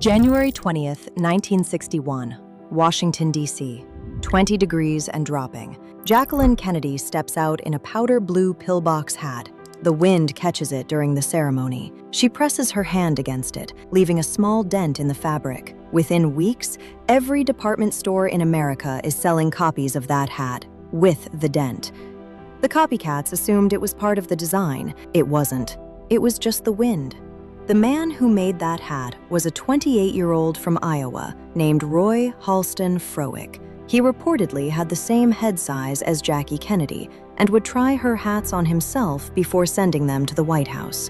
January 20th, 1961, Washington, D.C., 20 degrees and dropping. Jacqueline Kennedy steps out in a powder blue pillbox hat. The wind catches it during the ceremony. She presses her hand against it, leaving a small dent in the fabric. Within weeks, every department store in America is selling copies of that hat, with the dent. The copycats assumed it was part of the design. It wasn't. It was just the wind. The man who made that hat was a 28-year-old from Iowa named Roy Halston Frowick. He reportedly had the same head size as Jackie Kennedy and would try her hats on himself before sending them to the White House.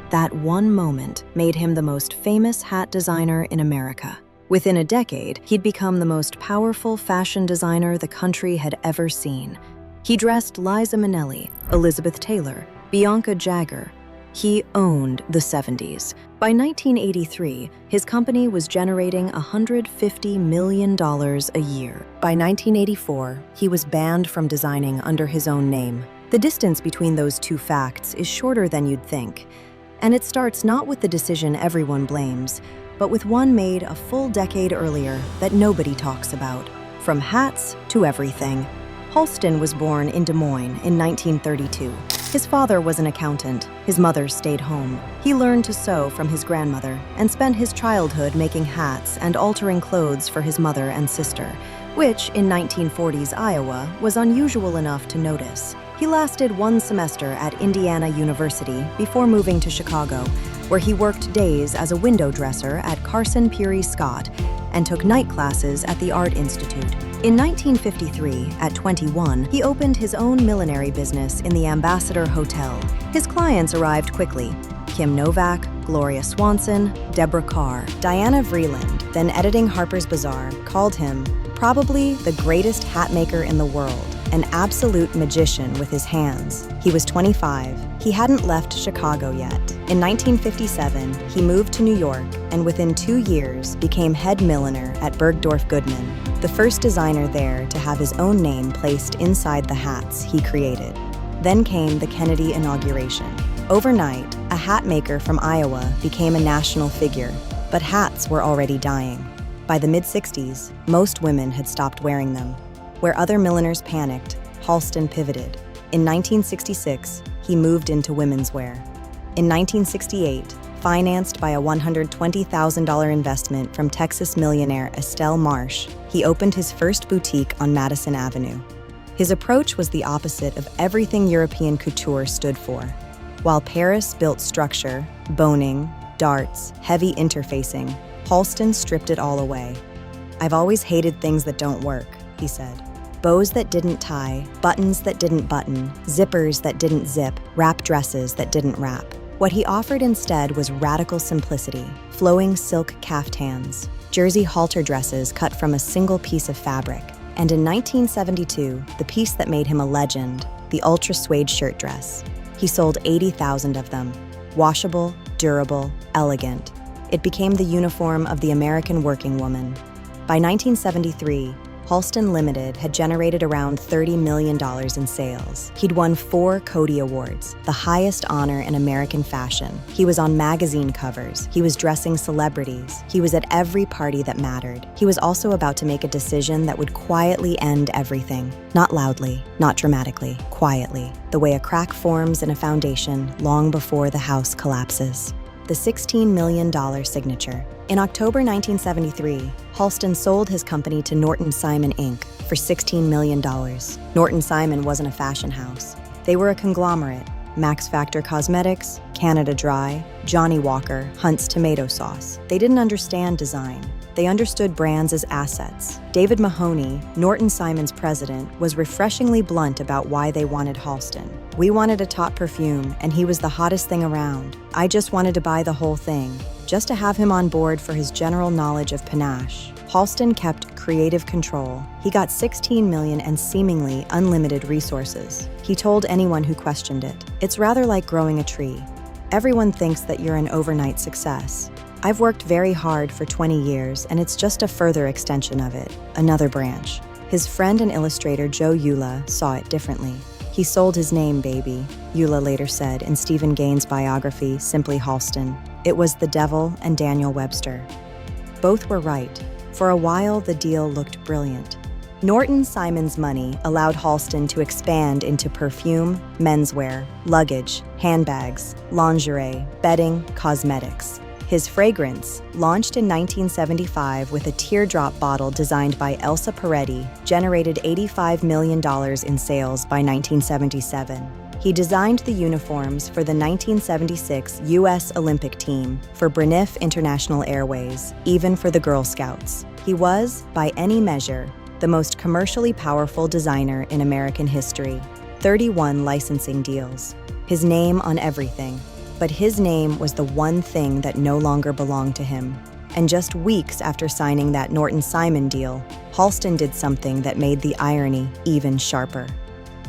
That one moment made him the most famous hat designer in America. Within a decade, he'd become the most powerful fashion designer the country had ever seen. He dressed Liza Minnelli, Elizabeth Taylor, Bianca Jagger. He owned the 70s. By 1983, his company was generating $150 million a year. By 1984, he was banned from designing under his own name. The distance between those two facts is shorter than you'd think. And it starts not with the decision everyone blames, but with one made a full decade earlier that nobody talks about. From hats to everything. Halston was born in Des Moines in 1932. His father was an accountant. His mother stayed home. He learned to sew from his grandmother and spent his childhood making hats and altering clothes for his mother and sister, which in 1940s Iowa was unusual enough to notice. He lasted one semester at Indiana University before moving to Chicago, where he worked days as a window dresser at Carson Peary Scott and took night classes at the Art Institute. In 1953, at 21, he opened his own millinery business in the Ambassador Hotel. His clients arrived quickly: Kim Novak, Gloria Swanson, Deborah Carr. Diana Vreeland, then editing Harper's Bazaar, called him probably the greatest hat maker in the world, an absolute magician with his hands. He was 25. He hadn't left Chicago yet. In 1957, he moved to New York and within 2 years became head milliner at Bergdorf Goodman, the first designer there to have his own name placed inside the hats he created. Then came the Kennedy inauguration. Overnight, a hat maker from Iowa became a national figure, but hats were already dying. By the mid-60s, most women had stopped wearing them. Where other milliners panicked, Halston pivoted. In 1966, he moved into women's wear. In 1968, financed by a $120,000 investment from Texas millionaire Estelle Marsh, he opened his first boutique on Madison Avenue. His approach was the opposite of everything European couture stood for. While Paris built structure, boning, darts, heavy interfacing, Halston stripped it all away. "I've always hated things that don't work," he said. Bows that didn't tie, buttons that didn't button, zippers that didn't zip, wrap dresses that didn't wrap. What he offered instead was radical simplicity: flowing silk caftans, jersey halter dresses cut from a single piece of fabric, and in 1972, the piece that made him a legend, the ultra suede shirt dress. He sold 80,000 of them. Washable, durable, elegant. It became the uniform of the American working woman. By 1973, Halston Limited had generated around $30 million in sales. He'd won 4 Coty Awards, the highest honor in American fashion. He was on magazine covers. He was dressing celebrities. He was at every party that mattered. He was also about to make a decision that would quietly end everything. Not loudly, not dramatically, quietly, the way a crack forms in a foundation long before the house collapses. The $16 million signature. In October 1973, Halston sold his company to Norton Simon Inc. for $16 million. Norton Simon wasn't a fashion house. They were a conglomerate: Max Factor Cosmetics, Canada Dry, Johnny Walker, Hunt's Tomato Sauce. They didn't understand design. They understood brands as assets. David Mahoney, Norton Simon's president, was refreshingly blunt about why they wanted Halston. "We wanted a top perfume, and he was the hottest thing around. I just wanted to buy the whole thing, just to have him on board for his general knowledge of panache." Halston kept creative control. He got $16 million and seemingly unlimited resources. He told anyone who questioned it, "It's rather like growing a tree. Everyone thinks that you're an overnight success. I've worked very hard for 20 years, and it's just a further extension of it, another branch." His friend and illustrator Joe Eula saw it differently. "He sold his name, baby," Eula later said in Stephen Gaines' biography, Simply Halston. "It was the devil and Daniel Webster." Both were right. For a while, the deal looked brilliant. Norton Simon's money allowed Halston to expand into perfume, menswear, luggage, handbags, lingerie, bedding, cosmetics. His fragrance, launched in 1975 with a teardrop bottle designed by Elsa Peretti, generated $85 million in sales by 1977. He designed the uniforms for the 1976 U.S. Olympic team, for Braniff International Airways, even for the Girl Scouts. He was, by any measure, the most commercially powerful designer in American history. 31 licensing deals. His name on everything. But his name was the one thing that no longer belonged to him. And just weeks after signing that Norton-Simon deal, Halston did something that made the irony even sharper.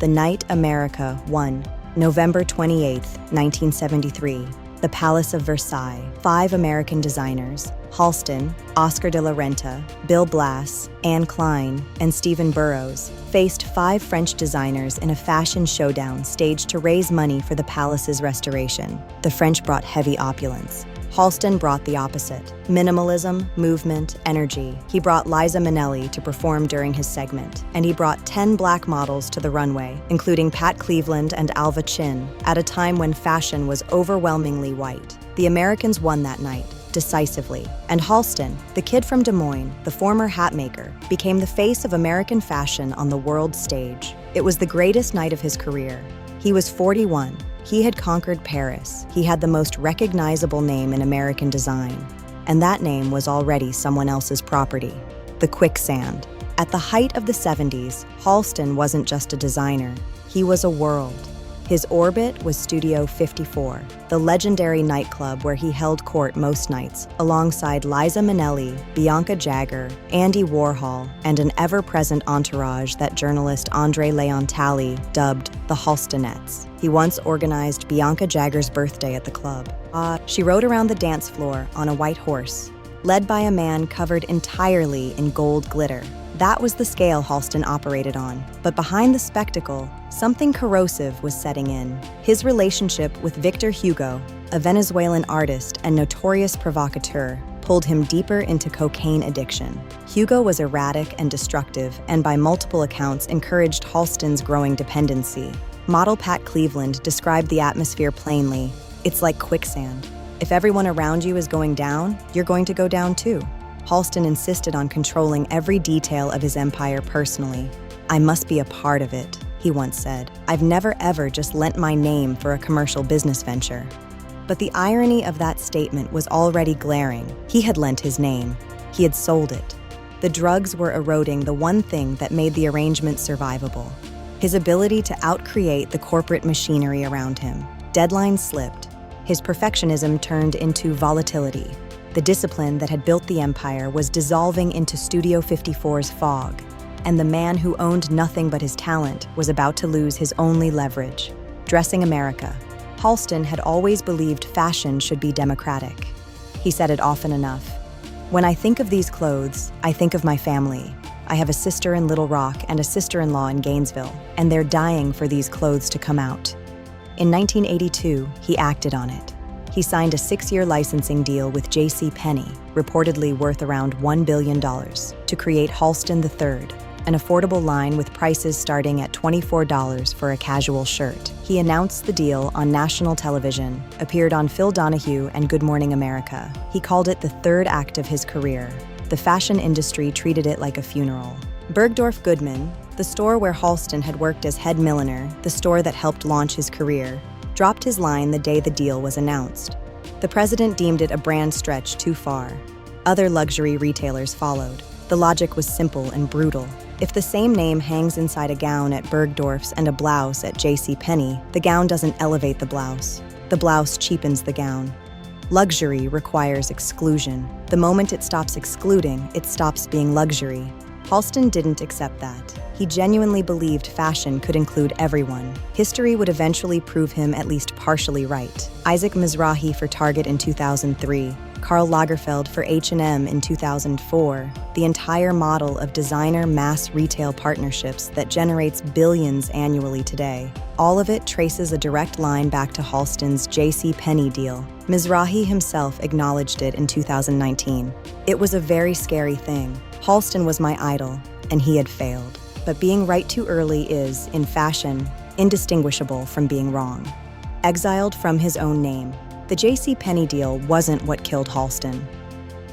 The night America won, November 28, 1973, the Palace of Versailles, 5 American designers, Halston, Oscar de la Renta, Bill Blass, Anne Klein, and Stephen Burrows, faced 5 French designers in a fashion showdown staged to raise money for the palace's restoration. The French brought heavy opulence. Halston brought the opposite: minimalism, movement, energy. He brought Liza Minnelli to perform during his segment, and he brought 10 black models to the runway, including Pat Cleveland and Alva Chin, at a time when fashion was overwhelmingly white. The Americans won that night, decisively, and Halston, the kid from Des Moines, the former hat maker, became the face of American fashion on the world stage. It was the greatest night of his career. He was 41. He had conquered Paris. He had the most recognizable name in American design. And that name was already someone else's property: the quicksand. At the height of the 70s, Halston wasn't just a designer. He was a world. His orbit was Studio 54, the legendary nightclub where he held court most nights, alongside Liza Minnelli, Bianca Jagger, Andy Warhol, and an ever-present entourage that journalist Andre Leon Talley dubbed the Halstonettes. He once organized Bianca Jagger's birthday at the club. She rode around the dance floor on a white horse, led by a man covered entirely in gold glitter. That was the scale Halston operated on. But behind the spectacle, something corrosive was setting in. His relationship with Victor Hugo, a Venezuelan artist and notorious provocateur, pulled him deeper into cocaine addiction. Hugo was erratic and destructive, and by multiple accounts encouraged Halston's growing dependency. Model Pat Cleveland described the atmosphere plainly: "It's like quicksand. If everyone around you is going down, you're going to go down too." Halston insisted on controlling every detail of his empire personally. "I must be a part of it," he once said. "I've never ever just lent my name for a commercial business venture." But the irony of that statement was already glaring. He had lent his name. He had sold it. The drugs were eroding the one thing that made the arrangement survivable: his ability to outcreate the corporate machinery around him. Deadlines slipped. His perfectionism turned into volatility. The discipline that had built the empire was dissolving into Studio 54's fog, and the man who owned nothing but his talent was about to lose his only leverage: dressing America. Halston had always believed fashion should be democratic. He said it often enough: "When I think of these clothes, I think of my family. I have a sister in Little Rock and a sister-in-law in Gainesville, and they're dying for these clothes to come out." In 1982, he acted on it. He signed a 6-year licensing deal with JC Penney, reportedly worth around $1 billion, to create Halston III, an affordable line with prices starting at $24 for a casual shirt. He announced the deal on national television, appeared on Phil Donahue and Good Morning America. He called it the third act of his career. The fashion industry treated it like a funeral. Bergdorf Goodman, the store where Halston had worked as head milliner, the store that helped launch his career, dropped his line the day the deal was announced. The president deemed it a brand stretch too far. Other luxury retailers followed. The logic was simple and brutal. If the same name hangs inside a gown at Bergdorf's and a blouse at JC Penney, the gown doesn't elevate the blouse. The blouse cheapens the gown. Luxury requires exclusion. The moment it stops excluding, it stops being luxury. Halston didn't accept that. He genuinely believed fashion could include everyone. History would eventually prove him at least partially right. Isaac Mizrahi for Target in 2003 Karl Lagerfeld for H&M in 2004, the entire model of designer mass retail partnerships that generates billions annually today. All of it traces a direct line back to Halston's JC Penney deal. Mizrahi himself acknowledged it in 2019. It was a very scary thing. Halston was my idol, and he had failed. But being right too early is, in fashion, indistinguishable from being wrong. Exiled from his own name, the JC Penney deal wasn't what killed Halston.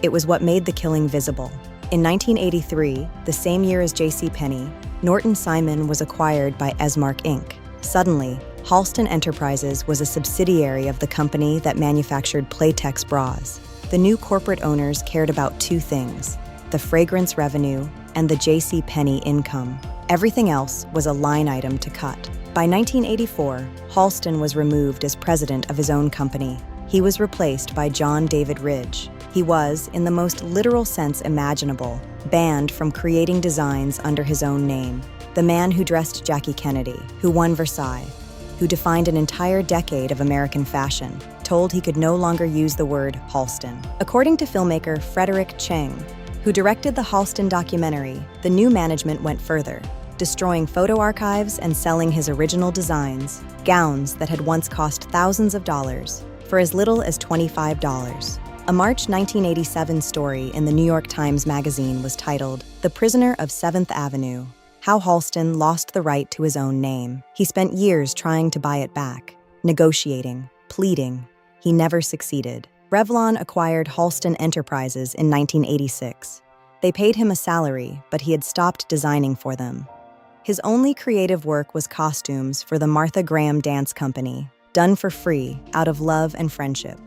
It was what made the killing visible. In 1983, the same year as JC Penney, Norton Simon was acquired by Esmark Inc. Suddenly, Halston Enterprises was a subsidiary of the company that manufactured Playtex bras. The new corporate owners cared about two things: the fragrance revenue and the JC Penney income. Everything else was a line item to cut. By 1984, Halston was removed as president of his own company. He was replaced by John David Ridge. He was, in the most literal sense imaginable, banned from creating designs under his own name. The man who dressed Jackie Kennedy, who won Versailles, who defined an entire decade of American fashion, told he could no longer use the word Halston. According to filmmaker Frederick Cheng, who directed the Halston documentary, the new management went further, destroying photo archives and selling his original designs, gowns that had once cost thousands of dollars, for as little as $25. A March 1987 story in the New York Times Magazine was titled, "The Prisoner of 7th Avenue: How Halston Lost the Right to His Own Name." He spent years trying to buy it back, negotiating, pleading. He never succeeded. Revlon acquired Halston Enterprises in 1986. They paid him a salary, but he had stopped designing for them. His only creative work was costumes for the Martha Graham Dance Company, done for free, out of love and friendship.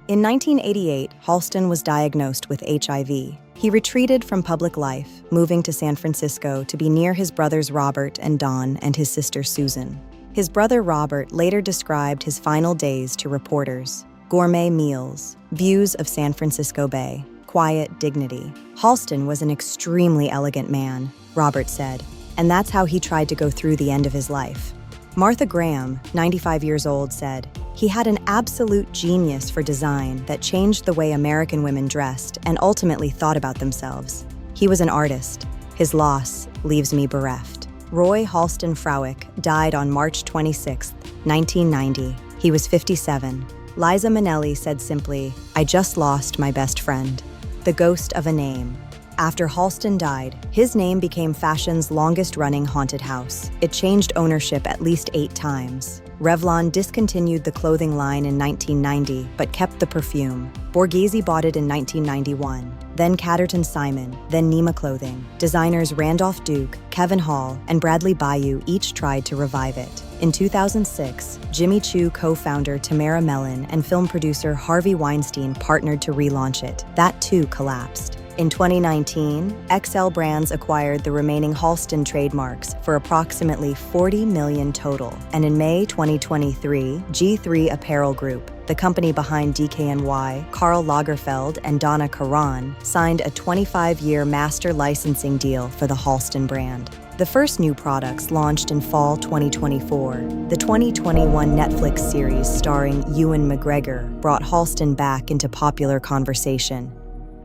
In 1988, Halston was diagnosed with HIV. He retreated from public life, moving to San Francisco to be near his brothers Robert and Don and his sister Susan. His brother Robert later described his final days to reporters: gourmet meals, views of San Francisco Bay, quiet dignity. Halston was an extremely elegant man, Robert said, and that's how he tried to go through the end of his life. Martha Graham, 95 years old, said, "He had an absolute genius for design that changed the way American women dressed and ultimately thought about themselves. He was an artist. His loss leaves me bereft." Roy Halston Frowick died on March 26, 1990. He was 57. Liza Minnelli said simply, "I just lost my best friend." The ghost of a name. After Halston died, his name became fashion's longest-running haunted house. It changed ownership at least 8 times. Revlon discontinued the clothing line in 1990, but kept the perfume. Borghese bought it in 1991. Then Catterton Simon, then Nima Clothing. Designers Randolph Duke, Kevin Hall, and Bradley Bayou each tried to revive it. In 2006, Jimmy Choo co-founder Tamara Mellon and film producer Harvey Weinstein partnered to relaunch it. That too collapsed. In 2019, XL Brands acquired the remaining Halston trademarks for approximately $40 million total. And in May 2023, G3 Apparel Group, the company behind DKNY, Karl Lagerfeld, and Donna Karan, signed a 25-year master licensing deal for the Halston brand. The first new products launched in fall 2024. The 2021 Netflix series starring Ewan McGregor brought Halston back into popular conversation.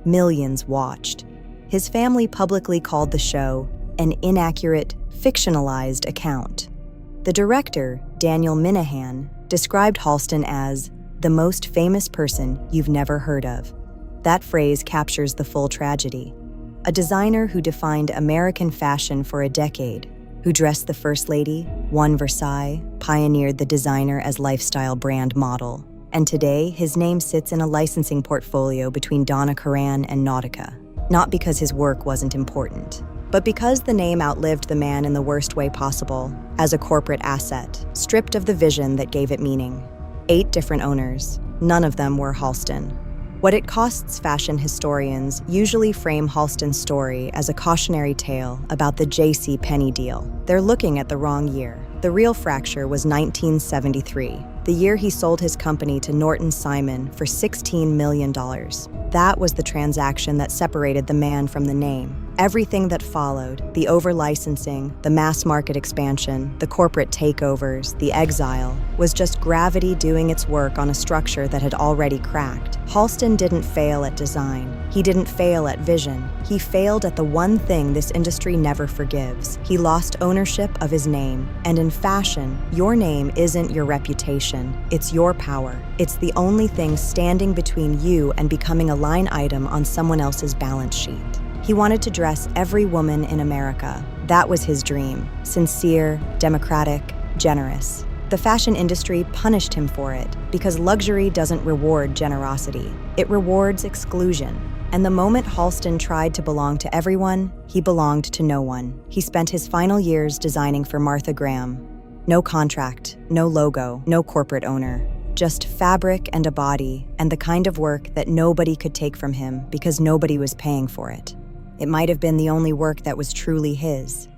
Millions watched. His family publicly called the show an inaccurate, fictionalized account. The director, Daniel Minahan, described Halston as the most famous person you've never heard of. That phrase captures the full tragedy. A designer who defined American fashion for a decade, who dressed the First Lady, won Versailles, pioneered the designer as lifestyle brand model. And today, his name sits in a licensing portfolio between Donna Karan and Nautica. Not because his work wasn't important, but because the name outlived the man in the worst way possible, as a corporate asset, stripped of the vision that gave it meaning. 8 different owners, none of them were Halston. What it costs fashion historians usually frame Halston's story as a cautionary tale about the JC Penney deal. They're looking at the wrong year. The real fracture was 1973, the year he sold his company to Norton Simon for $16 million. That was the transaction that separated the man from the name. Everything that followed, the over-licensing, the mass market expansion, the corporate takeovers, the exile, was just gravity doing its work on a structure that had already cracked. Halston didn't fail at design. He didn't fail at vision. He failed at the one thing this industry never forgives. He lost ownership of his name. And in fashion, your name isn't your reputation. It's your power. It's the only thing standing between you and becoming a line item on someone else's balance sheet. He wanted to dress every woman in America. That was his dream. Sincere, democratic, generous. The fashion industry punished him for it because luxury doesn't reward generosity. It rewards exclusion. And the moment Halston tried to belong to everyone, he belonged to no one. He spent his final years designing for Martha Graham. No contract, no logo, no corporate owner. Just fabric and a body, and the kind of work that nobody could take from him because nobody was paying for it. It might have been the only work that was truly his.